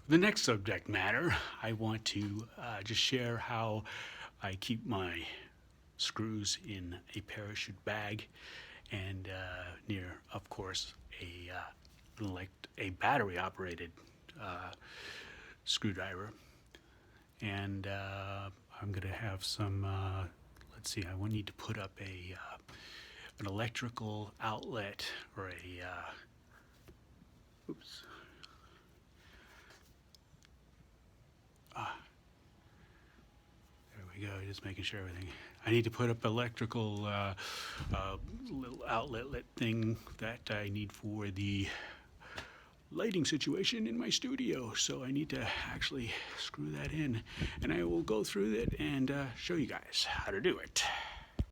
The next subject matter, I want to just share how I keep my screws in a parachute bag and near, of course, like a battery operated uh, screwdriver. And I'm going to have some, let's see, I will need to put up an electrical outlet or oops, there we go, just making sure everything. I need to put up electrical little outlet thing that I need for the lighting situation in my studio. So I need to actually screw that in, and I will go through it and show you guys how to do it.